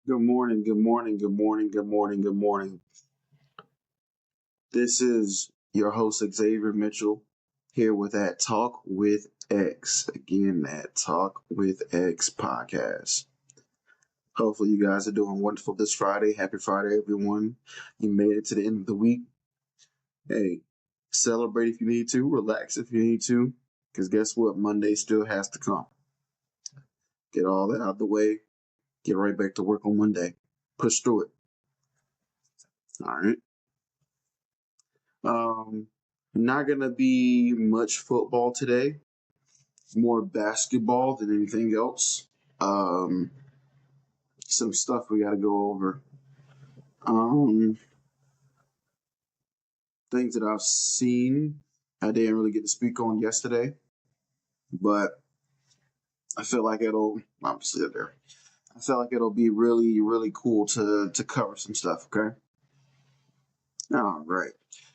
Good morning, good morning, good morning, good morning, good morning. This is your host, Xavier Mitchell, here with that Talk with X. Again, that Talk with X podcast. Hopefully, you guys are doing wonderful this Friday. Happy Friday, everyone. You made it to the end of the week. Hey, celebrate if you need to, relax if you need to, because guess what? Monday still has to come. Get all that out of the way. Get right back to work on Monday. Push through it. All right. Um, Not gonna be much football today. More basketball than anything else. Um, some stuff we gotta go over. Um, Things that I've seen. I didn't really get to speak on yesterday, but I feel like I'm still there. I feel like it'll be really, really cool to cover some stuff. Okay. All right.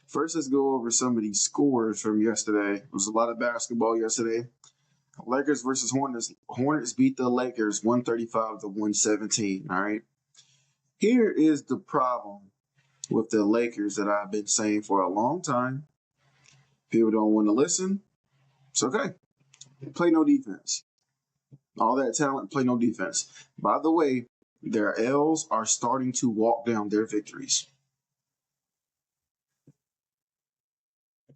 First, let's go over some of these scores from yesterday. There was a lot of basketball yesterday. Lakers versus Hornets. Hornets beat the Lakers 135 to 117. All right. Here is the problem with the Lakers that I've been saying for a long time. People don't want to listen. It's okay. Play no defense. All that talent, play no defense. By the way, their L's are starting to walk down their victories.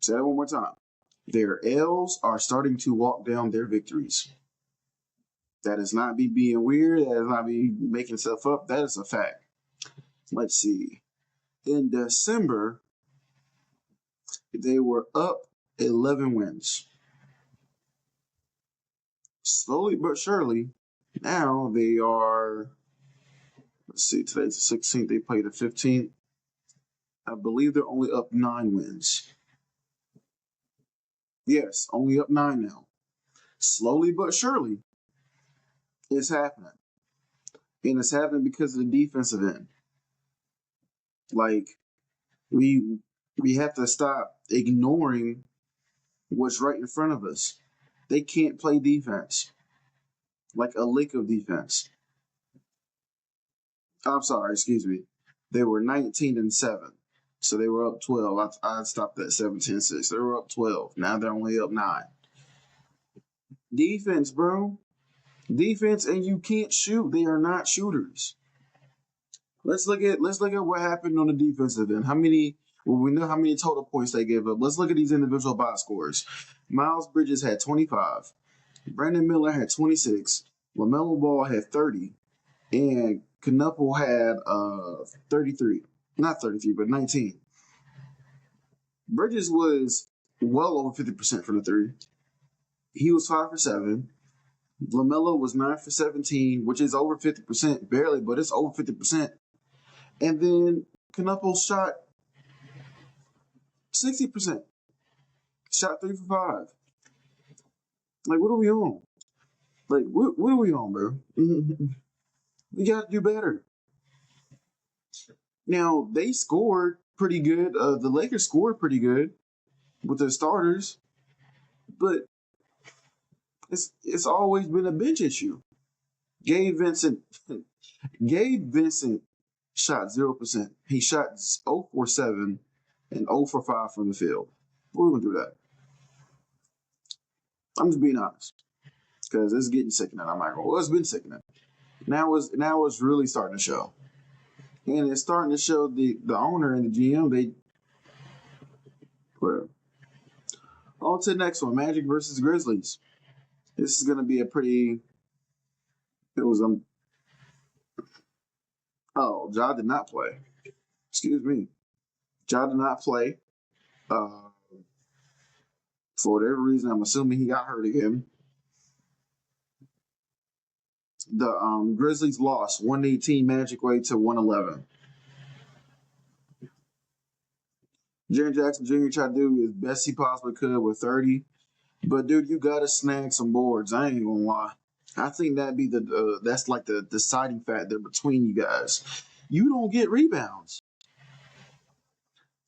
Say that one more time. Their L's are starting to walk down their victories. That is not me being weird. That is not me making stuff up. That is a fact. Let's see. In December, they were up 11 wins. Slowly but surely, now they are, let's see, today's the 16th, they played the 15th. I believe they're only up 9 wins. Yes, only up 9 now. Slowly but surely, it's happening. And it's happening because of the defensive end. Like, we have to stop ignoring what's right in front of us. They can't play defense, like a lick of defense. I'm sorry, excuse me. They were 19-7. So they were up 12. I stopped at 17-6. They were up 12. Now they're only up 9. Defense, bro. Defense, and you can't shoot. They are not shooters. Let's look at what happened on the defensive end. We know how many total points they gave up. Let's look at these individual box scores. Miles Bridges had 25. Brandon Miller had 26. LaMelo Ball had 30. And Knuppel had 33. Not 33, but 19. Bridges was well over 50% from the three. He was 5 for 7. LaMelo was 9 for 17, which is over 50%, barely, but it's over 50%. And then Knuppel shot 60%. Shot 3 for 5. Like, what are we on? Like, what are we on, bro? We got to do better. Now, they scored pretty good. The Lakers scored pretty good with their starters, but it's always been a bench issue. Gabe Vincent shot 0%. He shot 0 for 7 and 0 for 5 from the field. We're gonna do that. I'm just being honest because it's getting sickening. I'm not gonna. Well, it's been sickening. Now it's really starting to show, and it's starting to show the owner and the GM. They whatever. On to the next one: Magic versus Grizzlies. This is gonna be a pretty. It was Oh, Ja did not play. Excuse me. Ja did not play. Uh, for whatever reason, I'm assuming he got hurt again. The Grizzlies lost 118 Magic way to 111. Jaren Jackson Jr. tried to do his best he possibly could with 30. But, dude, you got to snag some boards. I ain't going to lie. I think that's like the deciding factor between you guys. You don't get rebounds.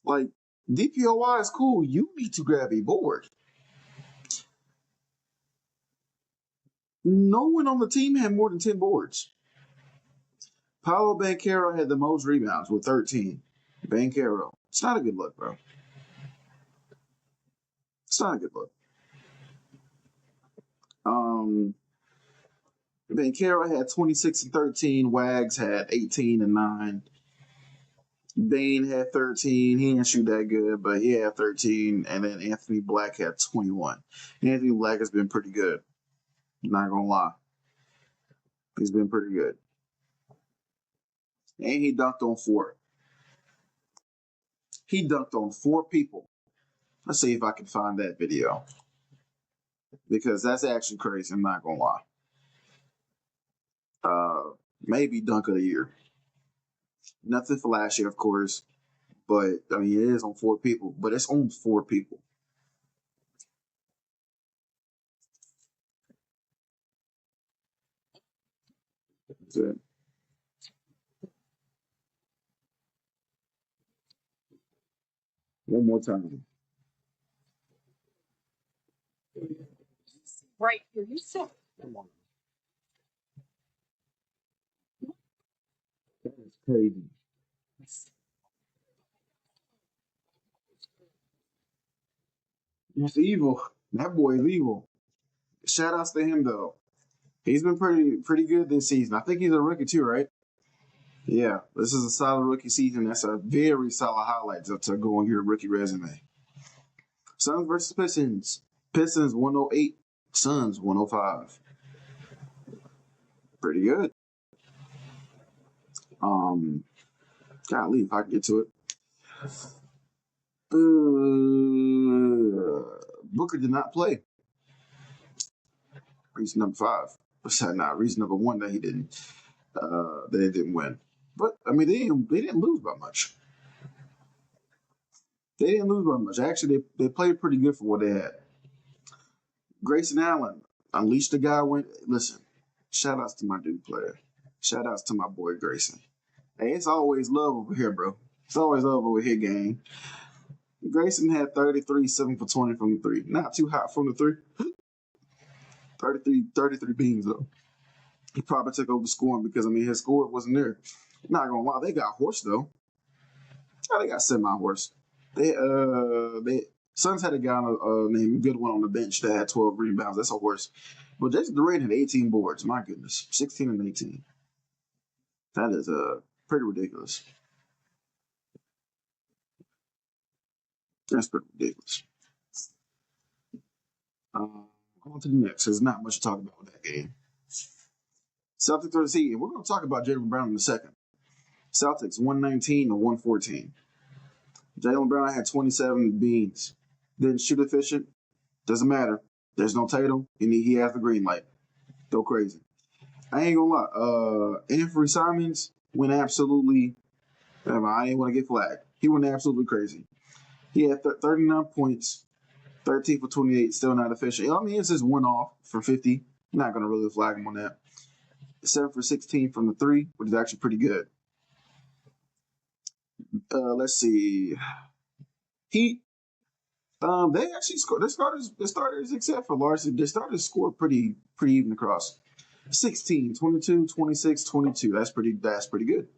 Like, DPOY is cool. You need to grab a board. No one on the team had more than 10 boards. Paolo Banchero had the most rebounds with 13. Banchero. It's not a good look, bro. It's not a good look. Banchero had 26 and 13. Wags had 18 and 9. Bane had 13. He didn't shoot that good, but he had 13. And then Anthony Black had 21. Anthony Black has been pretty good. Not gonna lie. He's been pretty good. And he dunked on 4. He dunked on 4 people. Let's see if I can find that video. Because that's actually crazy, I'm not gonna lie. Maybe dunk of the year. Nothing flashy, of course. But I mean it is on 4 people. But it's on 4 people. That's it. One more time. Right here, you said. That is crazy. It's evil. That boy is evil. Shout outs to him though. He's been pretty good this season. I think he's a rookie too, right? Yeah, this is a solid rookie season. That's a very solid highlight to go on your rookie resume. Suns versus Pistons. Pistons 108, Suns 105. Pretty good. Golly, if I can get to it. Booker did not play. Reason number 5. Not reason number 1 that he didn't. That they didn't win. But I mean, they didn't lose by much. They didn't lose by much. Actually, they played pretty good for what they had. Grayson Allen unleashed the guy. Listen, shout outs to my dude player. Shout outs to my boy Grayson. Hey, it's always love over here, bro. It's always love over here, gang. Grayson had 33, 7 for 20 from the 3. Not too hot from the 3. 33 beans, though. He probably took over scoring because, I mean, his score wasn't there. Not gonna lie, they got horse, though. Oh, they got semi-horse. They Suns had a guy named Goodwin on the bench that had 12 rebounds. That's a horse. But Jason Durant had 18 boards. My goodness, 16 and 18. That is pretty ridiculous. That's pretty ridiculous. On to the next. There's not much to talk about with that game. Celtics are the seed, and we're going to talk about Jaylen Brown in a second. Celtics 119 to 114. Jaylen Brown had 27 beans. Didn't shoot efficient. Doesn't matter. There's no Tatum, and he has the green light. Go crazy. I ain't gonna lie. Anthony Simons went absolutely. I ain't want to get flagged. He went absolutely crazy. He had 39 points, 13 for 28, still not efficient. I mean, it's just one off for 50. Not gonna really flag him on that. 7 for 16 from the 3, which is actually pretty good. Let's see. Heat. They actually scored. The starters, except for Larson, their starters scored pretty even across. 16, 22, 26, 22. That's pretty good.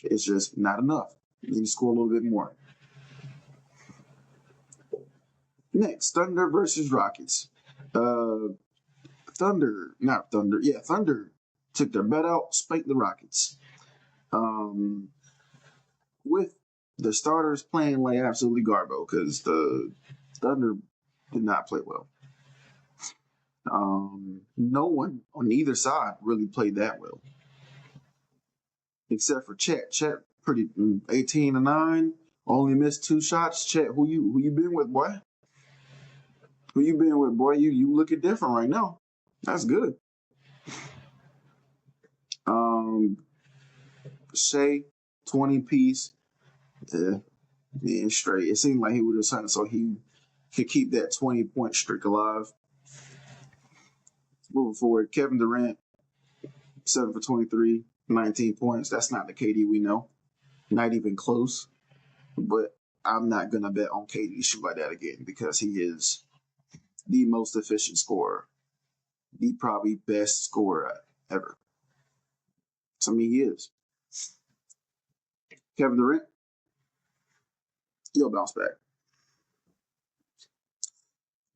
It's just not enough. You need to score a little bit more. Next, Thunder versus Rockets. Thunder took their bet out, spanked the Rockets. With the starters playing like absolutely garbo because the Thunder did not play well. No one on either side really played that well, except for Chet. Chet pretty 18 and 9, only missed 2 shots. Chet, who you been with, boy? Who you been with, boy? You looking different right now. That's good. Shea, 20 piece. Being straight. It seemed like he would have signed so he could keep that 20-point streak alive. Moving forward, Kevin Durant, 7 for 23, 19 points. That's not the KD we know. Not even close. But I'm not going to bet on KD to shoot like that again because he is the most efficient scorer. The probably best scorer ever. I mean, he is. Kevin Durant, he'll bounce back.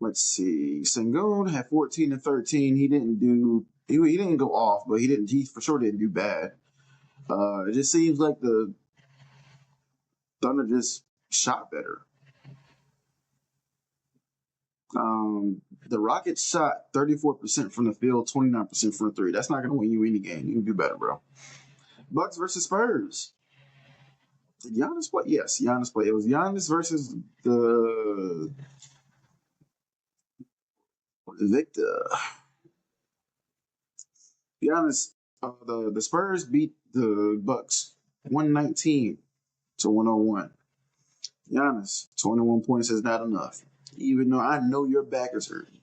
Let's see. Sengun had 14 and 13. He didn't do. He didn't go off, but he didn't. He for sure didn't do bad. It just seems like the Thunder just shot better. The Rockets shot 34% from the field, 29% from the three. That's not going to win you any game. You can do better, bro. Bucks versus Spurs. Did Giannis play? Yes, Giannis played. It was Giannis versus the Victor. Giannis. The Spurs beat the Bucks 119 to 101. Giannis, 21 points is not enough. Even though I know your back is hurting,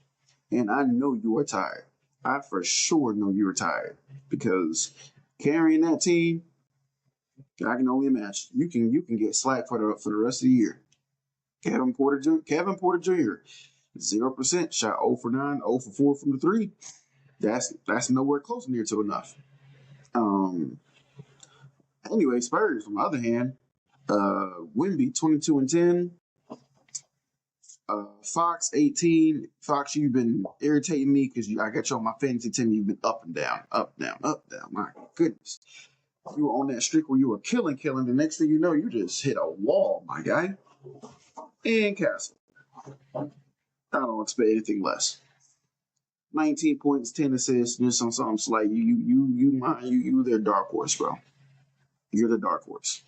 and I know you are tired. I for sure know you are tired because carrying that team, I can only imagine. You can get slack for the rest of the year. Kevin Porter Jr. 0% shot 0 for 9, 0 for 4 from the three. That's nowhere close near to enough. Anyway, Spurs on the other hand, Wemby 22 and 10. Fox 18. Fox, you've been irritating me because I got you on my fantasy team. You've been up and down, up, down, up, down. My goodness. You were on that streak where you were killing. The next thing you know, you just hit a wall, my guy. And Castle. I don't expect anything less. 19 points, 10 assists, just on something slight. You their dark horse, bro. You're the dark horse.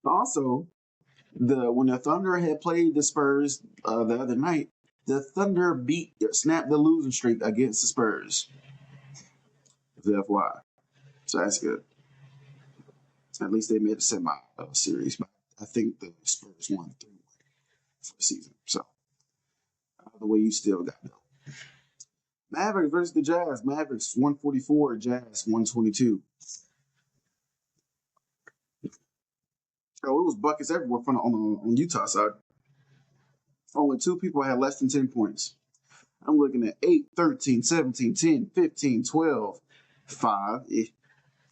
Also, when the Thunder had played the Spurs the other night, the Thunder snapped the losing streak against the Spurs. The FY. So that's good. At least they made a semi series, but I think the Spurs won 3-1 for the season. So the way you still got though. Mavericks versus the Jazz. Mavericks 144, Jazz 122. Oh, it was buckets everywhere on Utah side. Only 2 people had less than 10 points. I'm looking at 8, 13, 17, 10, 15, 12, 5.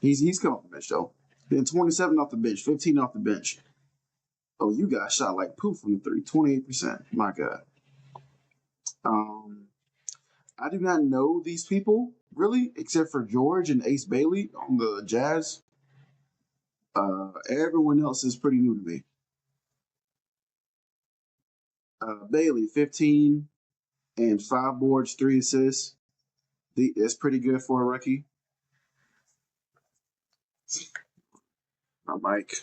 He's coming off the bench, though. Then 27 off the bench, 15 off the bench. Oh, you guys shot like poof from the three, 28%. My God. I do not know these people, really, except for George and Ace Bailey on the Jazz. Everyone else is pretty new to me. Bailey, 15 and 5 boards, 3 assists. That's pretty good for a rookie. My mic.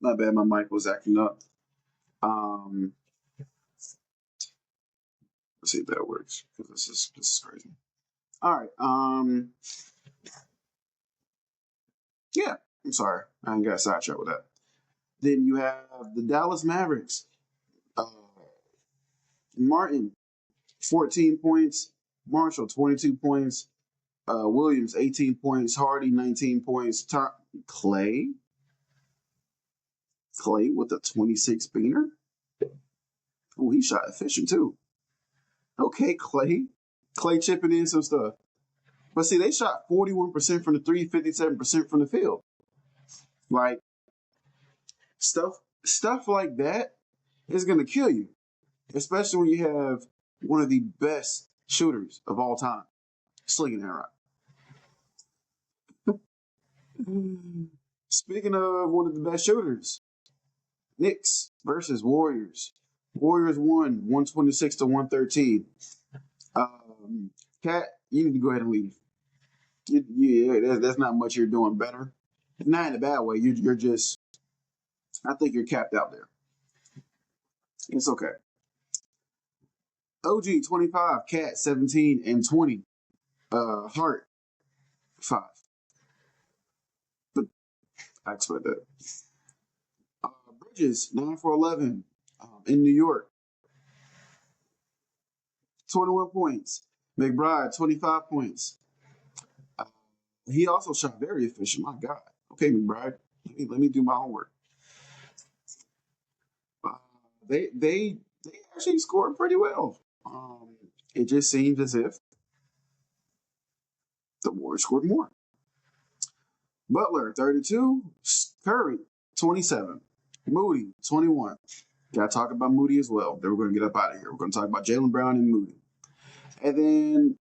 Not bad, my mic was acting up. Let's see if that works, because this is crazy. All right. Yeah, I'm sorry. I ain't got sidetracked with that. Then you have the Dallas Mavericks. Martin, 14 points. Marshall, 22 points. Williams, 18 points. Hardy, 19 points. Clay with a 26 beaner. Oh, he shot efficient too. Okay, Clay chipping in some stuff. But see, they shot 41% from the three, 57% from the field. Like, stuff like that is going to kill you, especially when you have one of the best shooters of all time slinging that rock. Speaking of one of the best shooters, Knicks versus Warriors. Warriors won 126 to 113. Cat, you need to go ahead and leave. That's not much you're doing better. Not in a bad way. You're just, I think you're capped out there. It's okay. OG 25, Cat 17 and 20. Hart 5. But I expect that. Bridges 9 for 11 in New York. 21 points. McBride 25 points. He also shot very efficient. My God. Okay, McBride. Let me do my homework. They actually scored pretty well. It just seems as if The Warriors scored more. Butler, 32. Curry, 27. Moody, 21. Got to talk about Moody as well. Then we're going to get up out of here. We're going to talk about Jaylen Brown and Moody. And then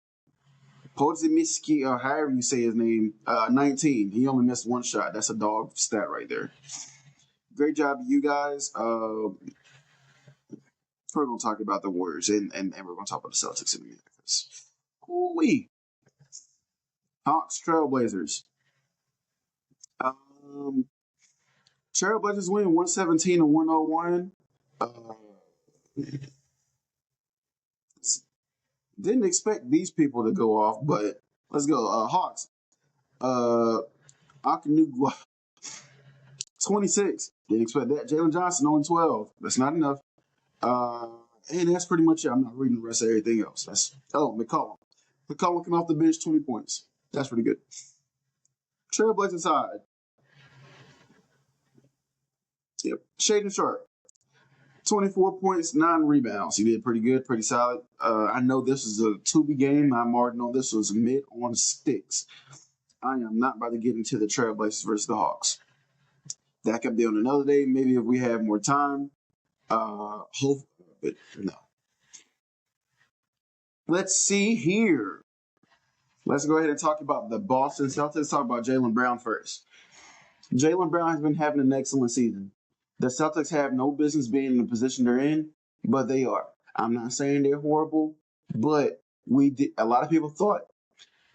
Podziemski, or however you say his name, 19. He only missed one shot. That's a dog stat right there. Great job to you guys. We're going to talk about the Warriors, and we're going to talk about the Celtics in a minute. Ooh-wee. Hawks, Trailblazers. Trailblazers win 117 to 101. Didn't expect these people to go off, but let's go. Hawks. Akinugwa, 26. Didn't expect that. Jalen Johnson, only 12. That's not enough. And that's pretty much it. I'm not reading the rest of everything else. McCollum. McCollum came off the bench, 20 points. That's pretty good. Trailblazers side. Yep. Shaedon Sharpe. 24 points, 9 rebounds. He did pretty good, pretty solid. I know this is a 2B game. I'm already know this was mid on sticks. I am not about to get into the Trailblazers versus the Hawks. That could be on another day. Maybe if we have more time. But no. Let's see here. Let's go ahead and talk about the Boston Celtics. Talk about Jaylen Brown first. Jaylen Brown has been having an excellent season. The Celtics have no business being in the position they're in, but they are. I'm not saying they're horrible, but a lot of people thought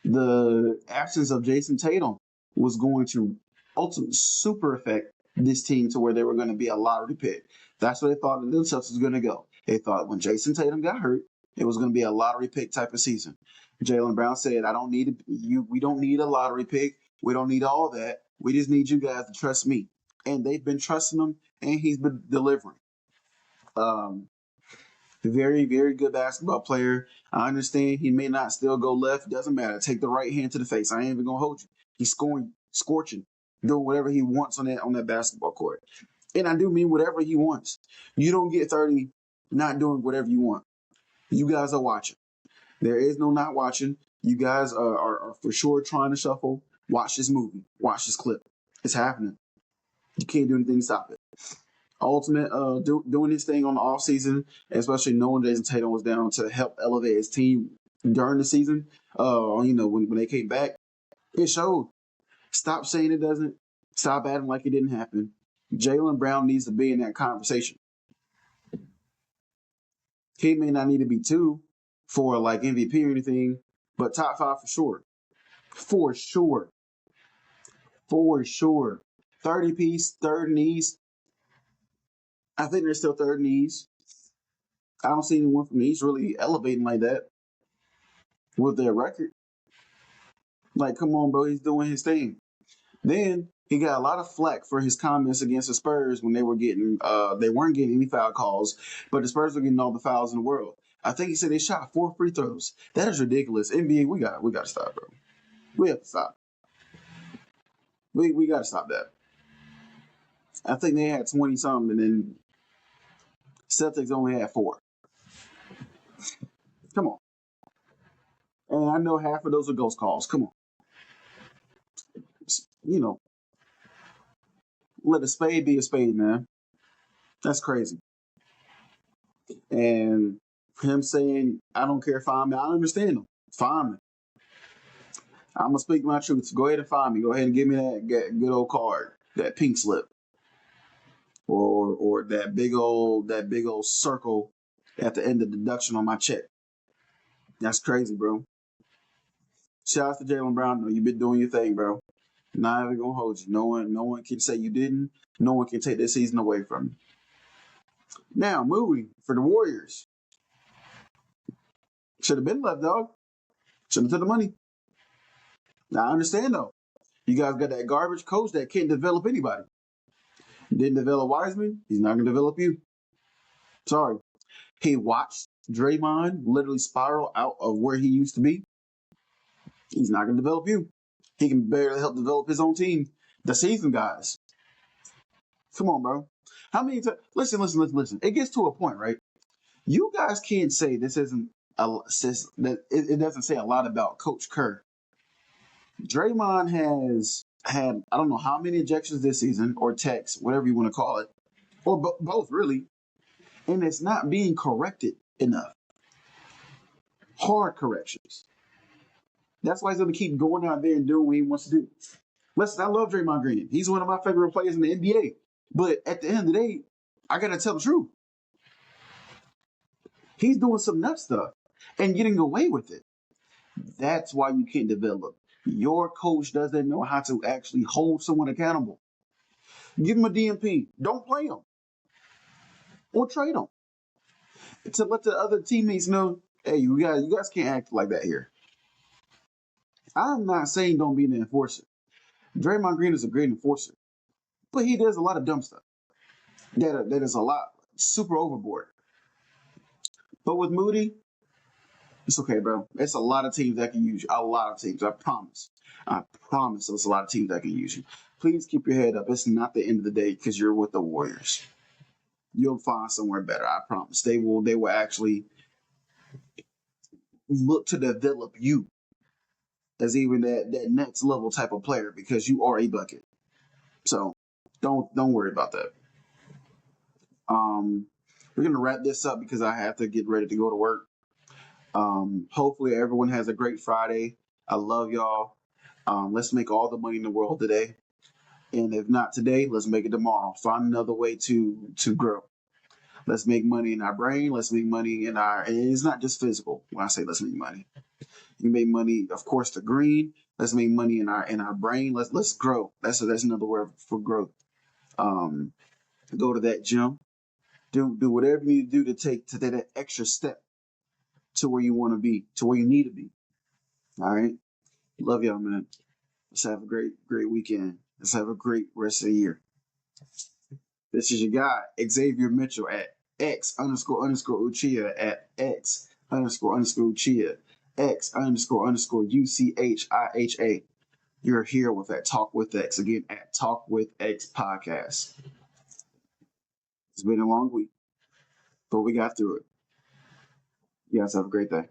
the absence of Jason Tatum was going to ultimately super affect this team to where they were going to be a lottery pick. That's what they thought the Celtics was going to go. They thought when Jason Tatum got hurt, it was going to be a lottery pick type of season. Jaylen Brown said, "I don't need you. We don't need a lottery pick. We don't need all that. We just need you guys to trust me." And they've been trusting him, and he's been delivering. Very, very good basketball player. I understand he may not still go left. Doesn't matter. Take the right hand to the face. I ain't even gonna hold you. He's scorching, doing whatever he wants on that basketball court. And I do mean whatever he wants. You don't get 30 not doing whatever you want. You guys are watching. There is no not watching. You guys are for sure trying to shuffle. Watch this movie. Watch this clip. It's happening. You can't do anything to stop it. Ultimate doing his thing on the offseason, especially knowing Jason Tatum was down to help elevate his team during the season. When they came back, it showed. Stop saying it doesn't. Stop acting like it didn't happen. Jaylen Brown needs to be in that conversation. He may not need to be 2 for like MVP or anything, but top 5 for sure. For sure. For sure. 30 piece, third in the East. I think they're still third in the East. I don't see anyone from the East really elevating like that with their record. Like, come on, bro, he's doing his thing. Then he got a lot of flack for his comments against the Spurs when they weren't getting any foul calls, but the Spurs were getting all the fouls in the world. I think he said they shot 4 free throws. That is ridiculous. NBA, we got to stop, bro. We have to stop. We got to stop that. I think they had 20 something, and then Celtics only had 4. Come on. And I know half of those are ghost calls. Come on. Let a spade be a spade, man. That's crazy. And him saying, I don't care, find me. I understand him. Find me. I'm going to speak my truth. Go ahead and find me. Go ahead and give me that good old card, that pink slip. Or that big old circle at the end of deduction on my check. That's crazy, bro. Shout out to Jaylen Brown, though. You've been doing your thing, bro. Not even gonna hold you. No one can say you didn't. No one can take this season away from you. Now, moving for the Warriors. Should have been left, dog. Should have took the money. Now, I understand, though. You guys got that garbage coach that can't develop anybody. Didn't develop Wiseman. He's not going to develop you. Sorry. He watched Draymond literally spiral out of where he used to be. He's not going to develop you. He can barely help develop his own team. The season guys. Come on, bro. How many times? Listen. It gets to a point, right? You guys can't say this isn't it doesn't say a lot about Coach Kerr. Draymond has had, I don't know how many ejections this season, or techs, whatever you want to call it, or both really, and it's not being corrected enough. Hard corrections. That's why he's going to keep going out there and doing what he wants to do. Listen, I love Draymond Green. He's one of my favorite players in the NBA. But at the end of the day, I got to tell the truth. He's doing some nut stuff and getting away with it. That's why you can't develop. Your coach doesn't know how to actually hold someone accountable. Give him a DMP. Don't play him. Or trade him. To let the other teammates know, hey, you guys can't act like that here. I'm not saying don't be an enforcer. Draymond Green is a great enforcer. But he does a lot of dumb stuff. That is a lot super overboard. But with Moody, it's okay, bro. It's a lot of teams that can use you. A lot of teams. I promise. I promise there's a lot of teams that can use you. Please keep your head up. It's not the end of the day because you're with the Warriors. You'll find somewhere better. I promise. They will actually look to develop you as even that next level type of player because you are a bucket. So don't worry about that. We're gonna wrap this up because I have to get ready to go to work. Hopefully everyone has a great Friday. I love y'all. Let's make all the money in the world today. And if not today, let's make it tomorrow. Find another way to grow. Let's make money in our brain. Let's make money in and it's not just physical. When I say let's make money, you make money, of course, the green. Let's make money in our brain. Let's grow. That's another word for growth. Go to that gym. Do whatever you need to do to take that extra step to where you want to be, to where you need to be. All right. Love y'all, man. Let's have a great weekend. Let's have a great rest of the year. This is your guy, Xavier Mitchell at X__Uchia at X__Uchia, X__UCHIHA. You're here with that Talk with X. Again, at Talk with X podcast. It's been a long week, but we got through it. You guys have a great day.